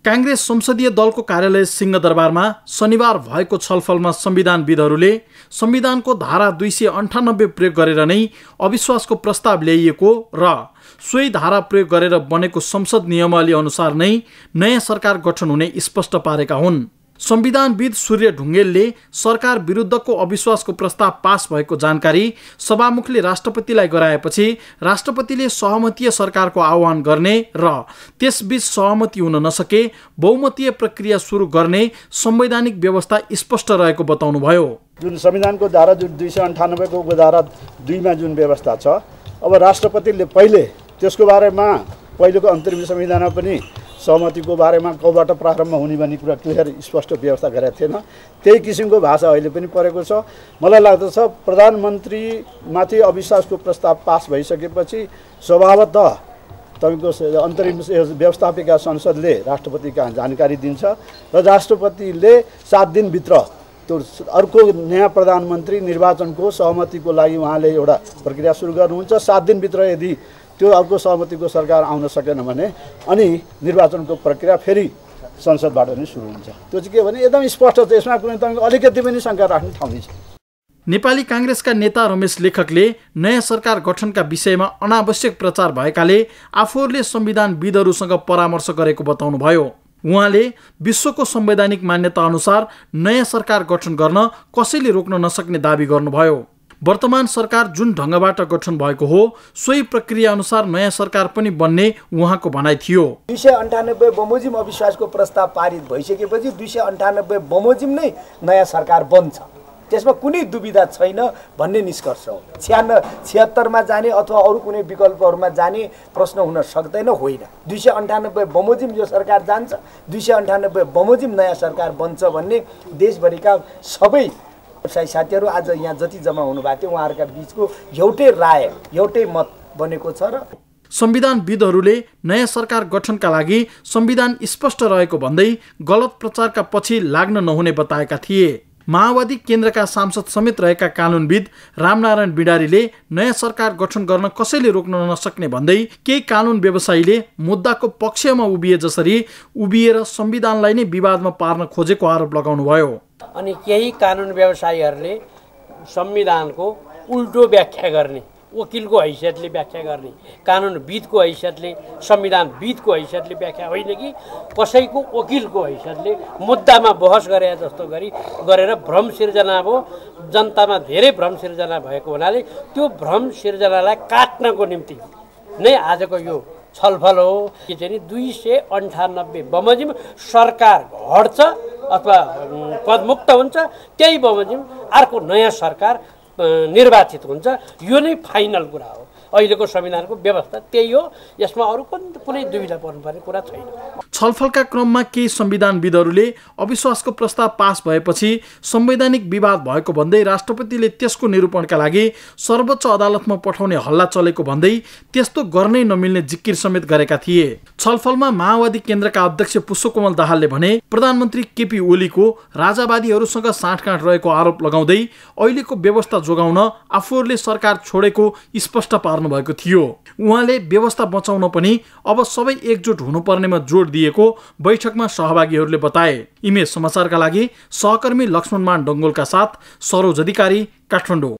कांग्रेस संसदीय दलको कार्यालय सिंहदरबारमा शनिबार भएको छलफलमा संविधानविदहरूले संविधानको धारा 298 प्रयोग गरेर नै अविश्वासको प्रस्ताव ल्याइएको र सोही धारा प्रयोग गरेर बनेको संसद नियमावली अनुसार नै नयाँ सरकार गठन हुने स्पष्ट पारेका हुन्। संविधानविद सूर्य ढुङ्गेलले सरकार विरुद्धको अविश्वासको प्रस्ताव पास भएको जानकारी सभामुखले राष्ट्रपतिलाई गराएपछि राष्ट्रपतिले सहमतीय सरकारको आह्वान गर्ने र त्यसबीच सहमति हुन नसके बहुमतीय प्रक्रिया सुरु गर्ने संवैधानिक व्यवस्था स्पष्ट रहेको बताउनुभयो। जुन संविधानको धारा 298 को धारा 2 मा जुन व्यवस्था छ, अब राष्ट्रपतिले पहिले त्यसको बारेमा पहिलेको अन्तरिम संविधानमा पनि सहमतिको बारेमा कबाट प्रारम्भ हुने भन्ने कुरा क्लियर स्पष्ट व्यवस्था गरेको थिएन। त्यही किसिमको भाषा अहिले पनि परेको छ। मलाई लाग्दछ प्रधानमन्त्रीमाथि अविश्वासको प्रस्ताव पास भइसकेपछि स्वभावतः तपाईको अन्तरिम व्यवस्थापिका संसदले राष्ट्रपति कहाँ जानकारी दिन्छ र राष्ट्रपतिले 7 दिनभित्र त्यो अर्को नयाँ प्रधानमन्त्री निर्वाचनको सहमतिको लागि उहाँले एउटा प्रक्रिया सुरु गर्नुहुन्छ। 7 दिनभित्र यदि त्यो अर्को सहमतिको सरकार आउन सकेन भने अनि निर्वाचनको प्रक्रिया फेरि संसदबाट नै सुरु हुन्छ। त्यो चाहिँ के भने एकदम स्पष्ट छ, यसमा कुनै तपाईको अलिकति पनि शंका राख्ने ठाउँ नै छैन। नेपाली कांग्रेसका नेता रमेश लेखकले नयाँ सरकार गठनका विषयमा अनावश्यक प्रचार भएकाले आफूहरूले संविधानविदहरूसँग परामर्श गरेको बताउनुभयो। उहाँले विश्वको संवैधानिक मान्यता अनुसार नयाँ सरकार गठन गर्न कसैले रोक्न नसक्ने दावी गर्नुभयो। वर्तमान सरकार जुन ढंगबाट गठन भएको हो सोही प्रक्रिया अनुसार नयाँ सरकार पनि बन्ने उहाँको भनाइ थियो। 298 बमोजिम अविश्वासको प्रस्ताव पारित भइसकेपछि 298 बमोजिम नै नयाँ सरकार बन्छ, त्यसमा कुनै दुविधा छैन भन्ने निष्कर्ष हो। 76 मा जाने अथवा अरू कुनै विकल्पहरुमा जाने प्रश्न हुन सक्दैन, होइन। 298 बमोजिम यो सरकार जान्छ, 298 बमोजिम नयाँ सरकार बन्छ भन्ने देशभरिका सबै साथीहरु आज यहाँ जति जम्मा हुनु भएको थियो उहाँहरुका बीचको एउटै राय, एउटै मत बनेको छ। र संविधानविदहरूले नयाँ सरकार गठनका लागि संविधान स्पष्ट रहेको भन्दै गलत प्रचारका पछि लाग्न नहुने बताएका थिए। माओवादी केन्द्रका सांसद समेत रहेका कानुनविद रामनारायण बिडारीले नयाँ सरकार गठन गर्न कसैले रोक्न नसक्ने भन्दै केही कानुन व्यवसायीले मुद्दाको पक्षमा उभिए जसरी उभिएर संविधानलाई नै विवादमा पार्न खोजेको आरोप लगाउनुभयो। अनि केही कानुन व्यवसायीहरूले संविधानको उल्टो व्याख्या गर्ने, वकिलको हैसियतले व्याख्या गर्ने, कानुनविदको हैसियतले, संविधानविदको हैसियतले व्याख्या होइन कि कसैको वकिलको हैसियतले मुद्दामा बहस गरे जस्तो गरेर भ्रम सिर्जना भयो। जनतामा धेरै भ्रम सिर्जना भएको हुनाले त्यो भ्रम सिर्जनालाई काट्नको निम्ति नै आजको यो छलफल हो कि चाहिँ 298 बमोजिम सरकार घट्छ अथवा पदमुक्त हुन्छ, त्यही बमोजिम अर्को नयाँ सरकार निर्वाचित हुन्छ। यो नै फाइनल कुरा हो। अहिलेको संविधानको व्यवस्था त्यही हो, यसमा अरू कुनै दुविधा पर्नुपर्ने कुरा छैन। छलफलका क्रममा केही संविधानविदहरूले अविश्वासको प्रस्ताव पास भएपछि संवैधानिक विवाद भएको भन्दै राष्ट्रपतिले त्यसको निरूपणका लागि सर्वोच्च अदालतमा पठाउने हल्ला चलेको भन्दै त्यस्तो गर्नै नमिल्ने जिकिर समेत गरेका थिए। छलफलमा माओवादी केन्द्रका अध्यक्ष पुष्पकमल दाहालले भने प्रधानमन्त्री केपी ओलीको राजावादीहरूसँग साँठगाँठ रहेको आरोप लगाउँदै अहिलेको व्यवस्था जोगाउन आफूहरूले सरकार छोडेको स्पष्ट पार्नु भएको थियो। उहाँले व्यवस्था बचाउन पनि अब सबै एकजुट हुनुपर्नेमा जोड दिएको बैठकमा सहभागीहरूले बताए। इमेज समाचारका लागि सहकर्मी लक्ष्मणमान डङ्गोलका साथ सरोज अधिकारी, काठमाडौँ।